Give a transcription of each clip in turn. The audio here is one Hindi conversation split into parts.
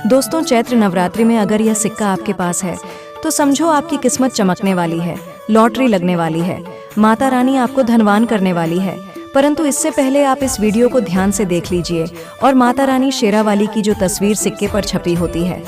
दोस्तों, चैत्र नवरात्रि में अगर यह सिक्का आपके पास है तो समझो आपकी किस्मत चमकने वाली है, लॉटरी लगने वाली है, माता रानी आपको धनवान करने वाली है। परंतु इससे पहले आप इस वीडियो को ध्यान से देख लीजिए और माता रानी शेरावाली की जो तस्वीर सिक्के पर छपी होती है,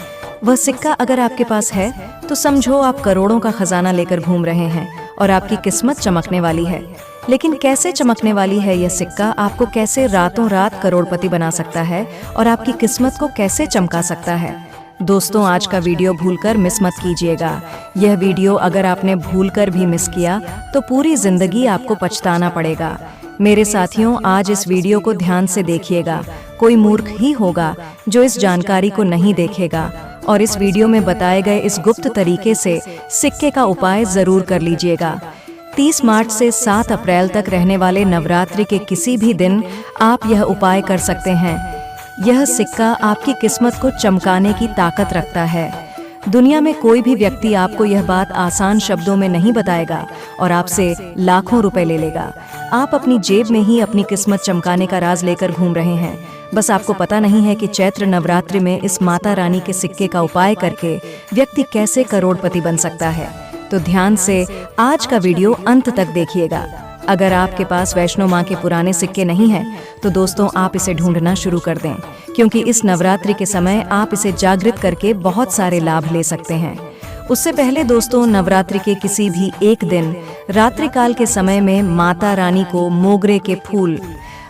वह सिक्का अगर आपके पास है तो समझो आप करोड़ों का खजाना लेकर घूम रहे हैं और आपकी किस्मत चमकने वाली है। लेकिन कैसे चमकने वाली है यह सिक्का, आपको कैसे रातों रात करोड़पति बना सकता है और आपकी किस्मत को कैसे चमका सकता है। दोस्तों, आज का वीडियो भूलकर मिस मत कीजिएगा। यह वीडियो अगर आपने भूलकर भी मिस किया तो पूरी जिंदगी आपको पछताना पड़ेगा। मेरे साथियों, आज इस वीडियो को ध्यान से देखिएगा। कोई मूर्ख ही होगा जो इस जानकारी को नहीं देखेगा और इस वीडियो में बताए गए इस गुप्त तरीके से सिक्के का उपाय जरूर कर लीजिएगा। 30 मार्च से 7 अप्रैल तक रहने वाले नवरात्रि के किसी भी दिन आप यह उपाय कर सकते हैं। यह सिक्का आपकी किस्मत को चमकाने की ताकत रखता है। दुनिया में कोई भी व्यक्ति आपको यह बात आसान शब्दों में नहीं बताएगा और आपसे लाखों रुपए ले लेगा। आप अपनी जेब में ही अपनी किस्मत चमकाने का राज लेकर घूम रहे हैं। बस आपको पता नहीं है कि चैत्र नवरात्रि में इस माता रानी के सिक्के का उपाय करके व्यक्ति कैसे करोड़पति बन सकता है। तो ध्यान से आज का वीडियो अंत तक देखिएगा। अगर आपके पास वैष्णो माँ के पुराने सिक्के नहीं हैं तो दोस्तों आप इसे ढूंढना शुरू कर दें, क्योंकि इस नवरात्रि के समय आप इसे जागृत करके बहुत सारे लाभ ले सकते हैं। उससे पहले दोस्तों, नवरात्रि के किसी भी एक दिन रात्रि काल के समय में माता रानी को मोगरे के फूल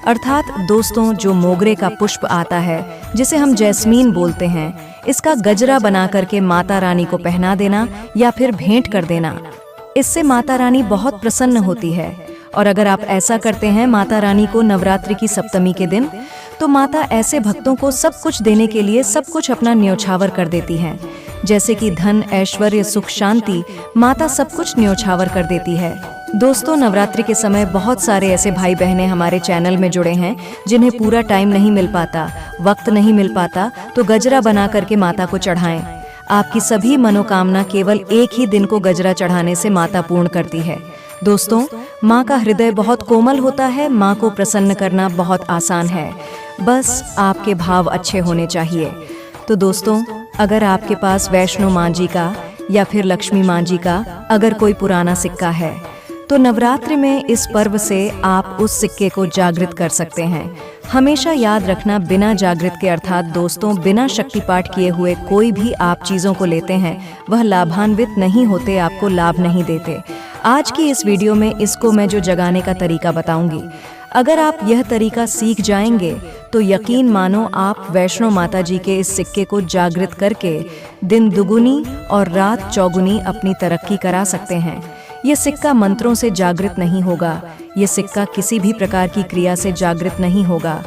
अर्थात दोस्तों जो मोगरे का पुष्प आता है जिसे हम जैस्मीन बोलते हैं, इसका गजरा बना करके माता रानी को पहना देना या फिर भेंट कर देना। इससे माता रानी बहुत प्रसन्न होती है। और अगर आप ऐसा करते हैं माता रानी को नवरात्रि की सप्तमी के दिन, तो माता ऐसे भक्तों को सब कुछ देने के लिए सब कुछ अपना न्योछावर कर देती हैं। जैसे कि धन, ऐश्वर्य, सुख, शांति, माता सब कुछ न्योछावर कर देती है। दोस्तों, नवरात्रि के समय बहुत सारे ऐसे भाई बहनें हमारे चैनल में जुड़े हैं जिन्हें पूरा टाइम नहीं मिल पाता, वक्त नहीं मिल पाता, तो गजरा बना करके माता को चढ़ाएं। आपकी सभी मनोकामना केवल एक ही दिन को गजरा चढ़ाने से माता पूर्ण करती है। दोस्तों, माँ का हृदय बहुत कोमल होता है। माँ को प्रसन्न करना बहुत आसान है, बस आपके भाव अच्छे होने चाहिए। तो दोस्तों, अगर आपके पास वैष्णो माँ जी का या फिर लक्ष्मी माँ जी का अगर कोई पुराना सिक्का है तो नवरात्रि में इस पर्व से आप उस सिक्के को जागृत कर सकते हैं। हमेशा याद रखना, बिना जागृत के अर्थात दोस्तों बिना शक्ति पाठ किए हुए कोई भी आप चीज़ों को लेते हैं वह लाभान्वित नहीं होते, आपको लाभ नहीं देते। आज की इस वीडियो में इसको मैं जो जगाने का तरीका बताऊंगी, अगर आप यह तरीका सीख जाएंगे तो यकीन मानो आप वैष्णो माता जी के इस सिक्के को जागृत करके दिन दुगुनी और रात चौगुनी अपनी तरक्की करा सकते हैं। ये सिक्का मंत्रों से जागृत नहीं होगा, ये सिक्का किसी भी प्रकार की क्रिया से जागृत नहीं होगा।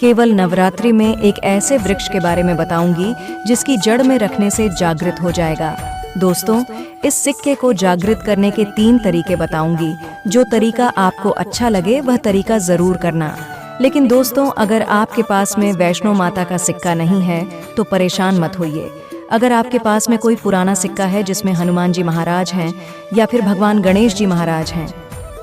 केवल नवरात्रि में एक ऐसे वृक्ष के बारे में बताऊंगी जिसकी जड़ में रखने से जागृत हो जाएगा। दोस्तों, इस सिक्के को जागृत करने के 3 तरीके बताऊंगी। जो तरीका आपको अच्छा लगे वह तरीका जरूर करना। लेकिन दोस्तों, अगर आपके पास में वैष्णो माता का सिक्का नहीं है तो परेशान मत होइए। अगर आपके पास में कोई पुराना सिक्का है जिसमें हनुमान जी महाराज हैं या फिर भगवान गणेश जी महाराज हैं,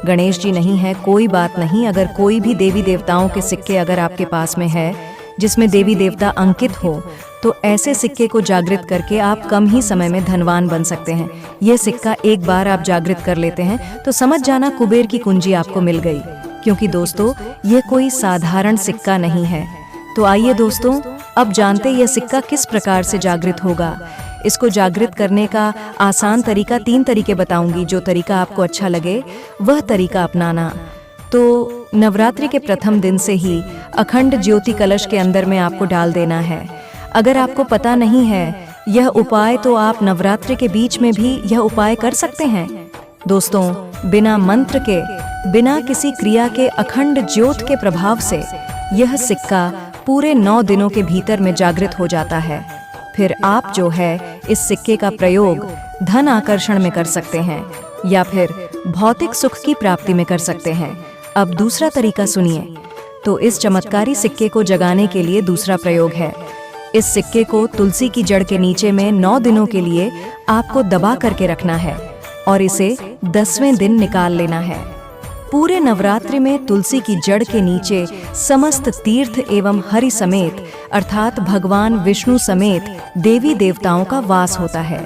गणेश जी नहीं है कोई बात नहीं। अगर कोई भी देवी देवताओं के सिक्के अगर आपके पास में है जिसमें देवी देवता अंकित हो, तो ऐसे सिक्के को जागृत करके आप कम ही समय में धनवान बन सकते हैं। ये सिक्का एक बार आप जागृत कर लेते हैं तो समझ जाना कुबेर की कुंजी आपको मिल गई, क्योंकि दोस्तों ये कोई साधारण सिक्का नहीं है। तो आइए दोस्तों, अब जानते यह सिक्का किस प्रकार से जागृत होगा। इसको जागृत करने का आसान तरीका 3 तरीके बताऊंगी। जो तरीका आपको अच्छा लगे वह तरीका अपनाना। तो नवरात्रि के प्रथम दिन से ही अखंड ज्योति कलश के अंदर में आपको डाल देना है। अगर आपको पता नहीं है यह उपाय तो आप नवरात्रि के बीच में भी यह उपाय कर सकते हैं। दोस्तों, बिना मंत्र के, बिना किसी क्रिया के अखंड ज्योत के प्रभाव से यह सिक्का पूरे 9 दिनों के भीतर में जागृत हो जाता है। फिर आप जो है इस सिक्के का प्रयोग धन आकर्षण में कर सकते हैं या फिर भौतिक सुख की प्राप्ति में कर सकते हैं। अब दूसरा तरीका सुनिए। तो इस चमत्कारी सिक्के को जगाने के लिए दूसरा प्रयोग है। इस सिक्के को तुलसी की जड़ के नीचे में 9 दिनों के लिए आपको दबा करके रखना है और इसे 10वें दिन निकाल लेना है। पूरे नवरात्रि में तुलसी की जड़ के नीचे समस्त तीर्थ एवं हरि समेत अर्थात भगवान विष्णु समेत देवी देवताओं का वास होता है।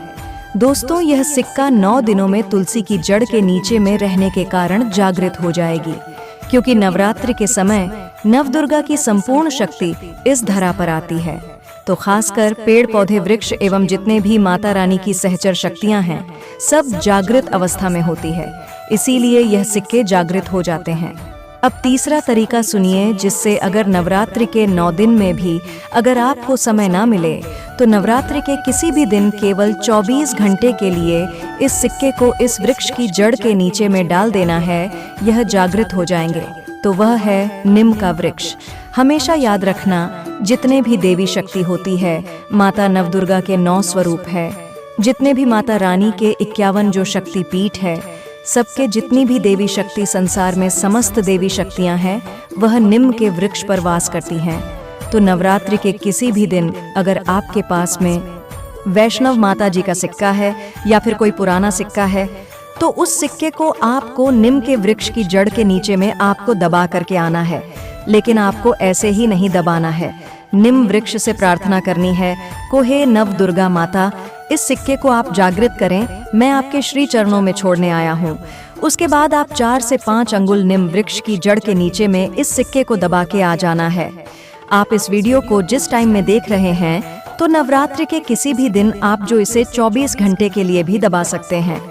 दोस्तों, यह सिक्का 9 दिनों में तुलसी की जड़ के नीचे में रहने के कारण जागृत हो जाएगी, क्योंकि नवरात्रि के समय नवदुर्गा की संपूर्ण शक्ति इस धरा पर आती है। तो खासकर पेड़ पौधे वृक्ष एवं जितने भी माता रानी की सहचर शक्तियां हैं, सब जागृत अवस्था में होती है, इसीलिए यह सिक्के जागृत हो जाते हैं। अब तीसरा तरीका सुनिए, जिससे अगर नवरात्रि के 9 दिन में भी अगर आपको समय ना मिले तो नवरात्रि के किसी भी दिन केवल 24 घंटे के लिए इस सिक्के को इस वृक्ष की जड़ के नीचे में डाल देना है, यह जागृत हो जाएंगे। तो वह है नीम का वृक्ष। हमेशा याद रखना, जितने भी देवी शक्ति होती है, माता नवदुर्गा के 9 स्वरूप है, जितने भी माता रानी के 51 जो शक्ति पीठ है, सबके जितनी भी देवी शक्ति संसार में समस्त देवी शक्तियां हैं, वह नीम के वृक्ष पर वास करती हैं। तो नवरात्रि के किसी भी दिन अगर आपके पास में वैष्णव माता जी का सिक्का है या फिर कोई पुराना सिक्का है, तो उस सिक्के को आपको नीम के वृक्ष की जड़ के नीचे में आपको दबा करके आना है। लेकिन आपको ऐसे ही नहीं दबाना है, नीम वृक्ष से प्रार्थना करनी है को हे नव दुर्गा माता, इस सिक्के को आप जागृत करें, मैं आपके श्री चरणों में छोड़ने आया हूँ। उसके बाद आप 4 से 5 अंगुल नीम वृक्ष की जड़ के नीचे में इस सिक्के को दबा के आ जाना है। आप इस वीडियो को जिस टाइम में देख रहे हैं, तो नवरात्रि के किसी भी दिन आप जो इसे 24 घंटे के लिए भी दबा सकते हैं।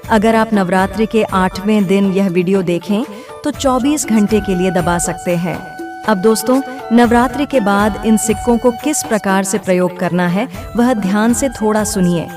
अगर आप नवरात्रि के 8वें दिन यह वीडियो देखें तो 24 घंटे के लिए दबा सकते हैं। अब दोस्तों, नवरात्रि के बाद इन सिक्कों को किस प्रकार से प्रयोग करना है वह ध्यान से थोड़ा सुनिए,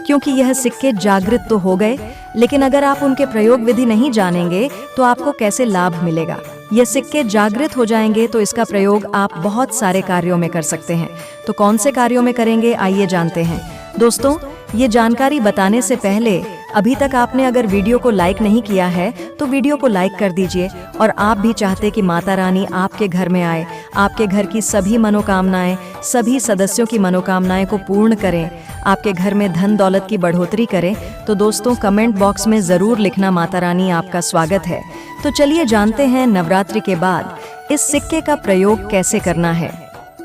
क्योंकि यह सिक्के जागृत तो हो गए, लेकिन अगर आप उनके प्रयोग विधि नहीं जानेंगे तो आपको कैसे लाभ मिलेगा। ये सिक्के जागृत हो जाएंगे तो इसका प्रयोग आप बहुत सारे कार्यों में कर सकते हैं। तो कौन से कार्यों में करेंगे, आइए जानते हैं। दोस्तों, ये जानकारी बताने से पहले अभी तक आपने अगर वीडियो को लाइक नहीं किया है तो वीडियो को लाइक कर दीजिए। और आप भी चाहते कि माता रानी आपके घर में आए, आपके घर की सभी मनोकामनाएं, सभी सदस्यों की मनोकामनाएं को पूर्ण करें, आपके घर में धन दौलत की बढ़ोतरी करें, तो दोस्तों कमेंट बॉक्स में ज़रूर लिखना, माता रानी आपका स्वागत है। तो चलिए जानते हैं नवरात्रि के बाद इस सिक्के का प्रयोग कैसे करना है।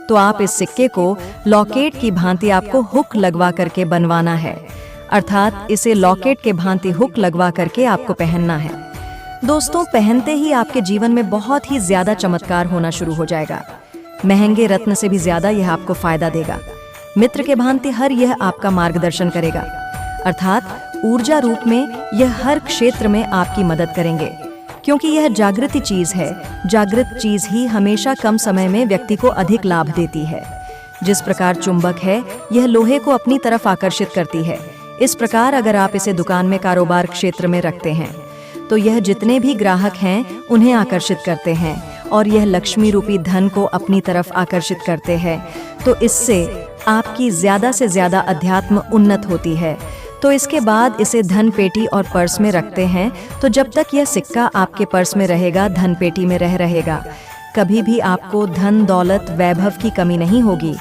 तो आप इस सिक्के को लॉकेट की भांति आपको हुक लगवा करके बनवाना है, अर्थात इसे लॉकेट के भांति हुक लगवा करके आपको पहनना है। दोस्तों, पहनते ही आपके जीवन में बहुत ही ज्यादा चमत्कार होना शुरू हो जाएगा। महंगे रत्न से भी ज्यादा यह आपको फायदा देगा। मित्र के भांति हर यह आपका मार्गदर्शन करेगा, अर्थात ऊर्जा रूप में यह हर क्षेत्र में आपकी मदद करेंगे, क्योंकि यह जागृति चीज है। जागृत चीज ही हमेशा कम समय में व्यक्ति को अधिक लाभ देती है। जिस प्रकार चुंबक है, यह लोहे को अपनी तरफ आकर्षित करती है, इस प्रकार अगर आप इसे दुकान में कारोबार क्षेत्र में रखते हैं तो यह जितने भी ग्राहक हैं उन्हें आकर्षित करते हैं और यह लक्ष्मी रूपी धन को अपनी तरफ आकर्षित करते हैं। तो इससे आपकी ज्यादा से ज्यादा अध्यात्म उन्नत होती है। तो इसके बाद इसे धन पेटी और पर्स में रखते हैं। तो जब तक यह सिक्का आपके पर्स में रहेगा, धन पेटी में रहेगा, कभी भी आपको धन दौलत वैभव की कमी नहीं होगी।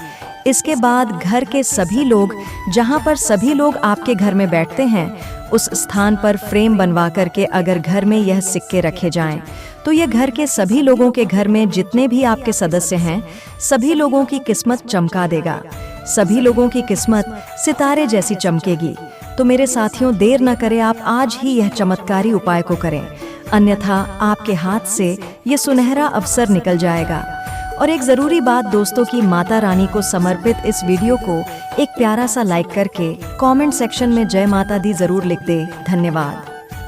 इसके बाद घर के सभी लोग, जहाँ पर सभी लोग आपके घर में बैठते हैं, उस स्थान पर फ्रेम बनवा करके अगर घर में यह सिक्के रखे जाएं, तो यह घर के सभी लोगों के घर में जितने भी आपके सदस्य हैं, सभी लोगों की किस्मत चमका देगा। सभी लोगों की किस्मत सितारे जैसी चमकेगी। तो मेरे साथियों, देर न करें, आप आज ही यह चमत्कारी उपाय को करें, अन्यथा आपके हाथ से ये सुनहरा अवसर निकल जाएगा। और एक ज़रूरी बात दोस्तों, की माता रानी को समर्पित इस वीडियो को एक प्यारा सा लाइक करके कमेंट सेक्शन में जय माता दी ज़रूर लिख दे। धन्यवाद।